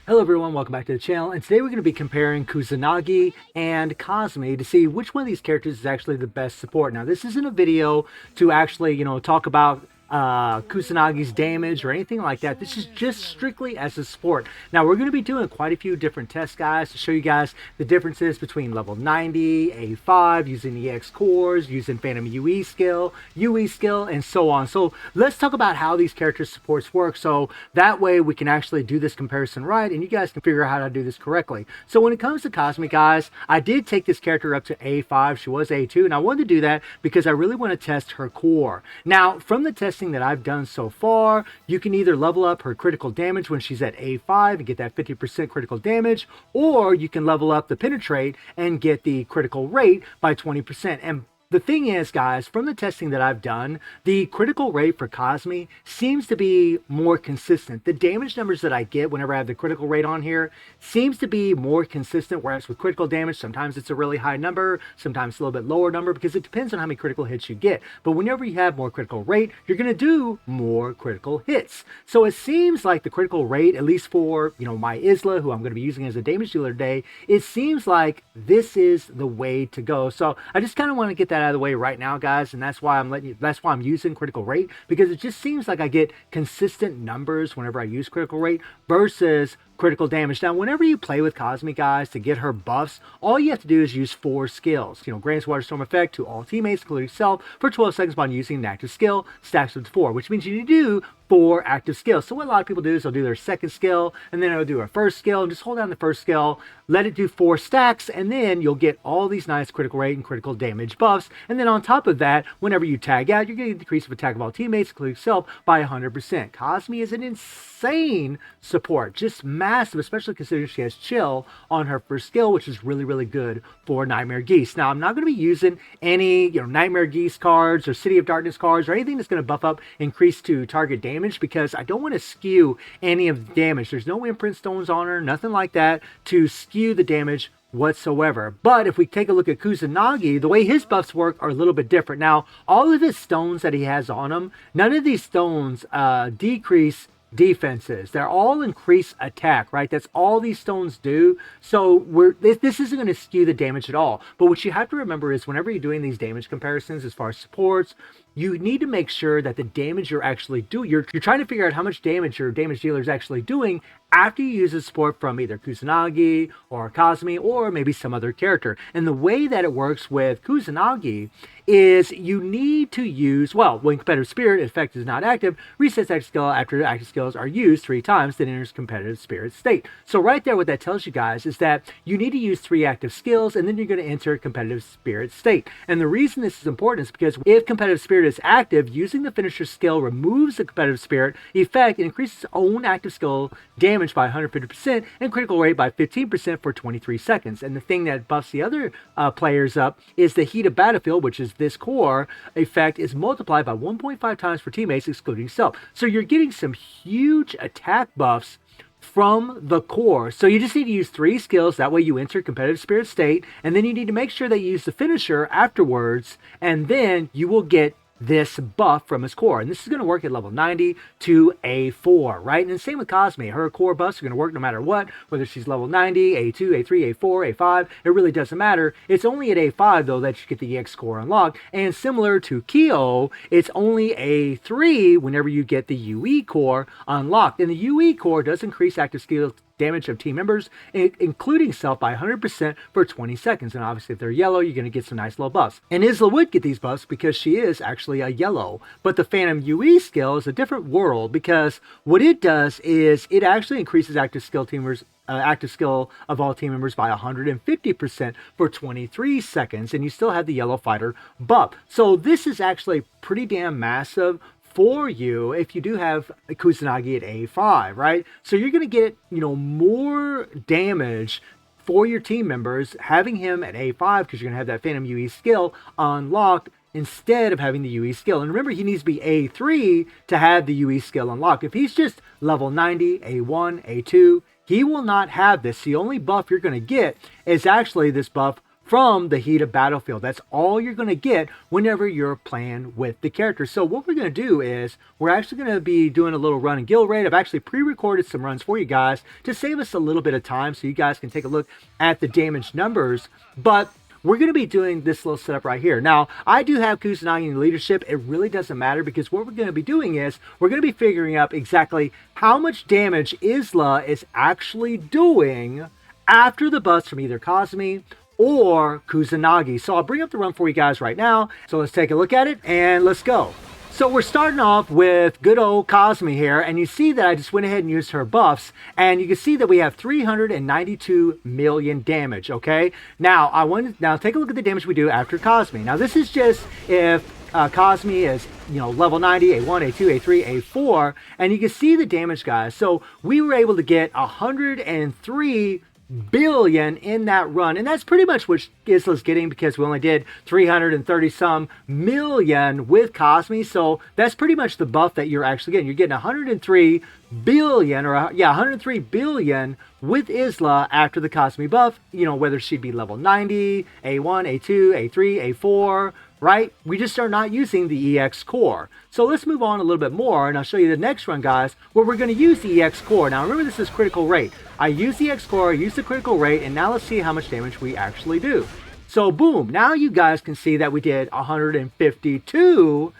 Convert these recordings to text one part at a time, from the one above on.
Hello everyone, welcome back to the channel, and today we're going to be comparing Kusanagi and Cosmi to see which one of these characters is actually the best support. Now this isn't a video to actually, talk about Kusanagi's damage or anything like that. This is just strictly as a support. Now we're going to be doing quite a few different tests, guys, to show you guys the differences between level 90, A5, using the EX cores, using Phantom UE skill, and so on. So let's talk about how these character supports work, so that way we can actually do this comparison right and you guys can figure out how to do this correctly. So when it comes to Cosmi, guys, I did take this character up to A5. She was A2, and I wanted to do that because I really want to test her core. Now from the test that I've done so far, you can either level up her critical damage when she's at A5 and get that 50% critical damage, or you can level up the penetrate and get the critical rate by 20%. And the thing is, guys, from the testing that I've done, the critical rate for Cosmi seems to be more consistent. The damage numbers that I get whenever I have the critical rate on here seems to be more consistent, whereas with critical damage, sometimes it's a really high number, sometimes a little bit lower number, because it depends on how many critical hits you get. But whenever you have more critical rate, you're going to do more critical hits. So it seems like the critical rate, at least for, my Isla, who I'm going to be using as a damage dealer today, it seems like this is the way to go. So I just kind of want to get that out of the way right now, guys, and that's why I'm using critical rate, because it just seems like I get consistent numbers whenever I use critical rate versus critical damage. Now whenever you play with Cosmi, guys, to get her buffs, all you have to do is use 4 skills. Grants Water Storm effect to all teammates, including self, for 12 seconds upon using an active skill, stacks up to 4, which means you need to do 4 active skills. So what a lot of people do is they'll do their second skill, and then they'll do a first skill, and just hold down the first skill, let it do 4 stacks, and then you'll get all these nice critical rate and critical damage buffs. And then on top of that, whenever you tag out, you're getting a decrease of attack of all teammates, including self, by 100%. Cosmi is an insane support, just massive, especially considering she has chill on her first skill, which is really, really good for Nightmare Geese. Now, I'm not going to be using any, Nightmare Geese cards or City of Darkness cards or anything that's going to buff up increase to target damage, because I don't want to skew any of the damage. There's no imprint stones on her, nothing like that to skew the damage whatsoever. But if we take a look at Kusanagi, the way his buffs work are a little bit different. Now, all of his stones that he has on him, none of these stones decrease defenses. They're all increase attack, right? That's all these stones do. So this isn't going to skew the damage at all. But what you have to remember is whenever you're doing these damage comparisons as far as supports, you need to make sure that the damage you're actually doing, you're trying to figure out how much damage your damage dealer is actually doing after you use a support from either Kusanagi or Cosmi or maybe some other character. And the way that it works with Kusanagi is you need to use, well, when competitive spirit effect is not active, resets active skill after active skills are used 3 times, then enters competitive spirit state. So right there, what that tells you guys is that you need to use 3 active skills, and then you're going to enter competitive spirit state. And the reason this is important is because if competitive spirit is active, using the finisher skill removes the competitive spirit effect and increases own active skill damage by 150% and critical rate by 15% for 23 seconds. And the thing that buffs the other players up is the heat of battlefield, which is this core effect, is multiplied by 1.5 times for teammates, excluding self. So you're getting some huge attack buffs from the core. So you just need to use 3 skills, that way you enter competitive spirit state, and then you need to make sure that you use the finisher afterwards, and then you will get this buff from his core. And this is going to work at level 90 to A4, right? And the same with Cosmi. Her core buffs are going to work no matter what, whether she's level 90, A2, A3, A4, A5, it really doesn't matter. It's only at A5 though that you get the EX core unlocked, and similar to Kyo, it's only A3 whenever you get the UE core unlocked. And the UE core does increase active skill damage of team members, including self, by 100% for 20 seconds. And obviously if they're yellow, you're going to get some nice low buffs. And Isla would get these buffs because she is actually a yellow. But the Phantom UE skill is a different world, because what it does is it actually increases active skill of all team members by 150% for 23 seconds, and you still have the yellow fighter buff. So this is actually pretty damn massive for you if you do have Kusanagi at A5, right? So you're going to get, more damage for your team members having him at A5, because you're going to have that Phantom UE skill unlocked instead of having the UE skill. And remember, he needs to be A3 to have the UE skill unlocked. If he's just level 90, A1, A2, he will not have this. The only buff you're going to get is actually this buff from the heated battlefield. That's all you're going to get whenever you're playing with the character. So what we're going to do is we're actually going to be doing a little run and guild raid. I've actually pre-recorded some runs for you guys to save us a little bit of time so you guys can take a look at the damage numbers. But we're going to be doing this little setup right here. Now, I do have Kusanagi in leadership. It really doesn't matter because what we're going to be doing is we're going to be figuring out exactly how much damage Isla is actually doing after the buffs from either Cosmi or Kusanagi. So I'll bring up the run for you guys right now. So let's take a look at it and let's go. So we're starting off with good old Cosmi here, and you see that I just went ahead and used her buffs, and you can see that we have 392 million damage, okay? Now, take a look at the damage we do after Cosmi. Now, this is just if Cosmi is, level 90, A1, A2, A3, A4, and you can see the damage, guys. So we were able to get 103 billion in that run, and that's pretty much what Isla's getting because we only did 330 some million with Cosmi. So that's pretty much the buff that you're actually getting. You're getting 103 billion, or 103 billion with Isla after the Cosmi buff, whether she'd be level 90, A1, A2, A3, A4, right? We just are not using the EX core. So let's move on a little bit more, and I'll show you the next run, guys, where we're going to use the EX core. Now, remember, this is critical rate. I use the EX core, I use the critical rate, and now let's see how much damage we actually do. So, boom, now you guys can see that we did 152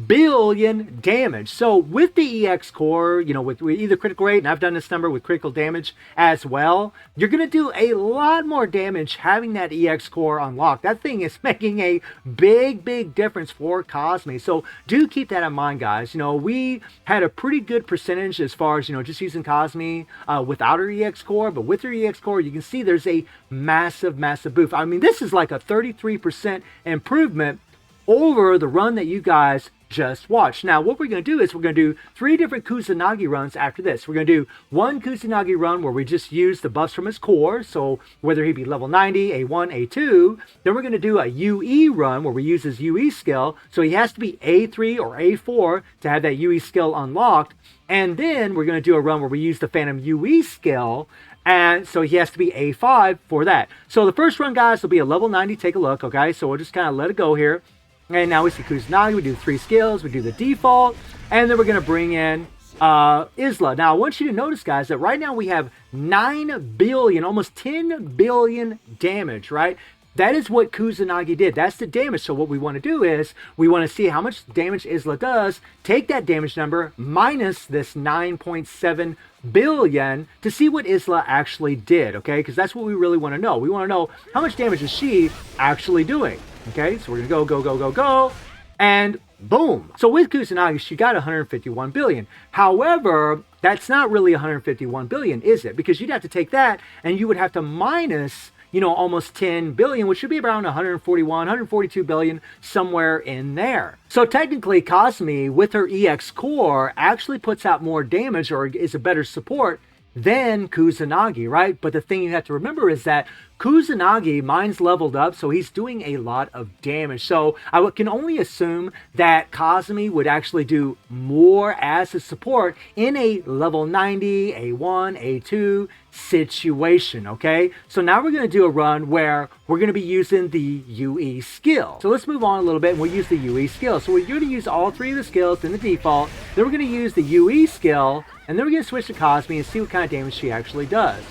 billion damage. So with the EX core, with either critical rate, and I've done this number with critical damage as well, you're going to do a lot more damage having that EX core unlocked. That thing is making a big difference for Cosmi. So do keep that in mind, guys. We had a pretty good percentage as far as, just using Cosmi without her EX core, but with her EX core, you can see there's a massive boost. I mean, this is like a 33% improvement over the run that you guys just watched. Now, what we're going to do is we're going to do 3 different Kusanagi runs after this. We're going to do one Kusanagi run where we just use the buffs from his core, so whether he be level 90, A1, A2. Then we're going to do a UE run where we use his UE skill, so he has to be A3 or A4 to have that UE skill unlocked. And then we're going to do a run where we use the Phantom UE skill, and so he has to be A5 for that. So the first run, guys, will be a level 90. Take a look, okay? So we'll just kind of let it go here. And now we see Kusanagi, we do 3 skills, we do the default, and then we're going to bring in Isla. Now, I want you to notice, guys, that right now we have 9 billion, almost 10 billion damage, right? That is what Kusanagi did. That's the damage. So what we want to do is we want to see how much damage Isla does, take that damage number minus this 9.7 billion to see what Isla actually did, okay? Because that's what we really want to know. We want to know how much damage is she actually doing. Okay, so we're gonna go, and boom. So with Kusanagi, she got 151 billion. However, that's not really 151 billion, is it? Because you'd have to take that and you would have to minus, almost 10 billion, which should be around 141, 142 billion, somewhere in there. So technically, Cosmi, with her EX core, actually puts out more damage or is a better support than Kusanagi, right? But the thing you have to remember is that Kusanagi, mine's leveled up, so he's doing a lot of damage. So I can only assume that Cosmi would actually do more as a support in a level 90, A1, A2 situation, okay? So now we're going to do a run where we're going to be using the UE skill. So let's move on a little bit and we'll use the UE skill. So we're going to use all 3 of the skills in the default. Then we're going to use the UE skill, and then we're going to switch to Cosmi and see what kind of damage she actually does.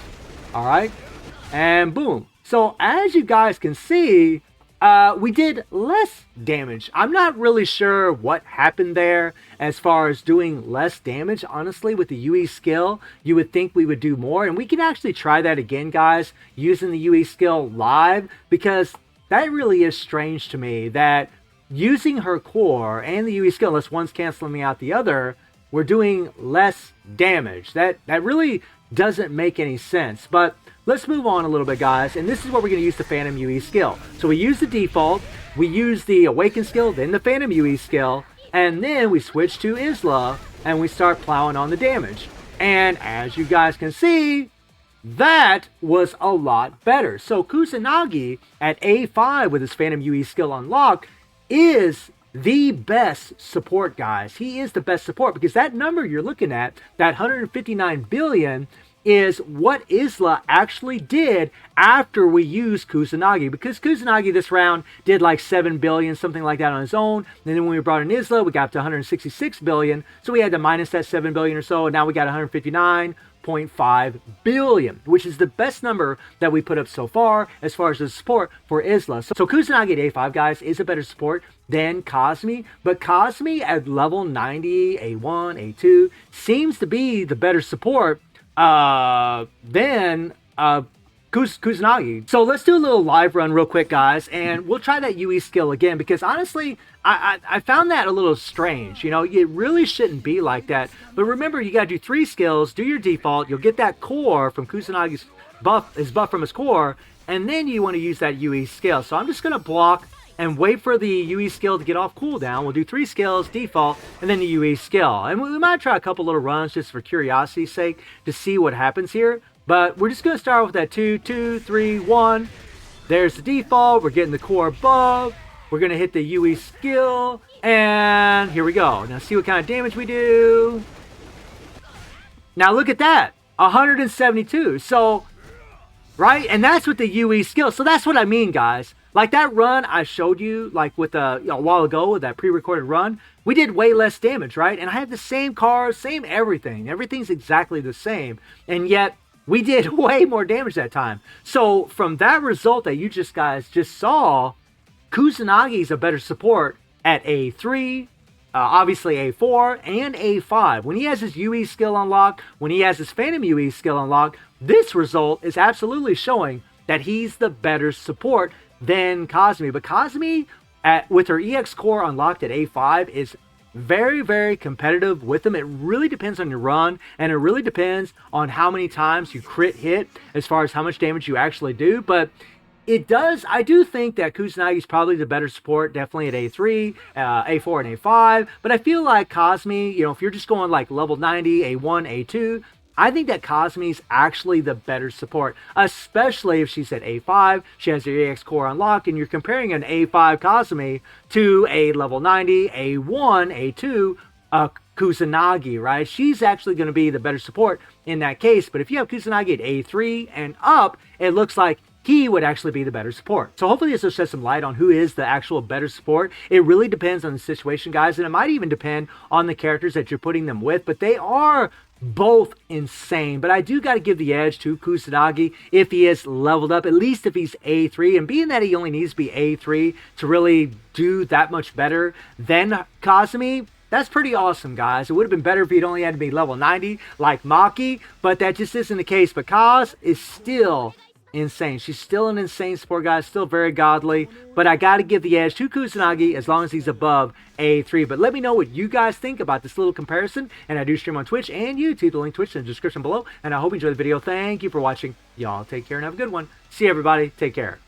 All right? And boom. So as you guys can see, we did less damage. I'm not really sure what happened there as far as doing less damage. Honestly, with the UE skill, you would think we would do more. And we can actually try that again, guys, using the UE skill live, because that really is strange to me that using her core and the UE skill, unless one's canceling out the other, we're doing less damage. That really doesn't make any sense. But let's move on a little bit, guys, and this is where we're going to use the Phantom UE skill. So we use the default, we use the Awaken skill, then the Phantom UE skill, and then we switch to Isla, and we start plowing on the damage. And as you guys can see, that was a lot better. So Kusanagi at A5 with his Phantom UE skill unlocked is the best support, guys. He is the best support because that number you're looking at, that 159 billion, is what Isla actually did after we used Kusanagi, because Kusanagi this round did like 7 billion, something like that on his own. And then when we brought in Isla, we got up to 166 billion. So we had to minus that 7 billion or so, and now we got 159.5 billion, which is the best number that we put up so far as the support for Isla. So Kusanagi at A5, guys, is a better support than Cosmi, but Cosmi at level 90, A1, A2 seems to be the better support than Kusanagi. So let's do a little live run real quick, guys, and we'll try that UE skill again, because honestly, I found that a little strange. You know, it really shouldn't be like that. But remember, you got to do 3 skills, do your default, you'll get that core from Kusanagi's buff, his buff from his core, and then you want to use that UE skill. So I'm just going to block and wait for the UE skill to get off cooldown. We'll do 3 skills, default, and then the UE skill. And we might try a couple little runs just for curiosity's sake to see what happens here. But we're just going to start with that 2, 2, 3, 1. There's the default. We're getting the core buff. We're going to hit the UE skill. And here we go. Now see what kind of damage we do. Now look at that. 172. So, right? And that's with the UE skill. So that's what I mean, guys. Like that run I showed you, like with a while ago with that pre-recorded run, we did way less damage, right? And I had the same cars, same everything. Everything's exactly the same. And yet, we did way more damage that time. So from that result that you guys just saw, Kusanagi's a better support at A3, obviously A4, and A5. When he has his UE skill unlocked, when he has his Phantom UE skill unlocked, this result is absolutely showing that he's the better support than Cosmi. But Cosmi, with her EX core unlocked at A5, is very, very competitive with them. It really depends on your run, and it really depends on how many times you crit hit as far as how much damage you actually do. But I do think that Kusanagi is probably the better support, definitely at A3, A4, and A5. But I feel like Cosmi, you know, if you're just going like level 90, A1, A2, I think that Cosmi's actually the better support, especially if she's at A5, she has her EX core unlocked, and you're comparing an A5 Cosmi to a level 90, A1, A2 Kusanagi, right? She's actually going to be the better support in that case. But if you have Kusanagi at A3 and up, it looks like he would actually be the better support. So hopefully this will shed some light on who is the actual better support. It really depends on the situation, guys, and it might even depend on the characters that you're putting them with, but they are both insane. But I do got to give the edge to Kusanagi if he is leveled up, at least if he's A3, and being that he only needs to be A3 to really do that much better than Kasumi, that's pretty awesome, guys. It would have been better if he'd only had to be level 90 like Maki, but that just isn't the case. But Kaz is still insane. She's still an insane support, guys. Still very godly. But I got to give the edge to Kusanagi as long as he's above A3. But let me know what you guys think about this little comparison. And I do stream on Twitch and YouTube. The link to Twitch in the description below. And I hope you enjoyed the video. Thank you for watching. Y'all take care and have a good one. See you, everybody. Take care.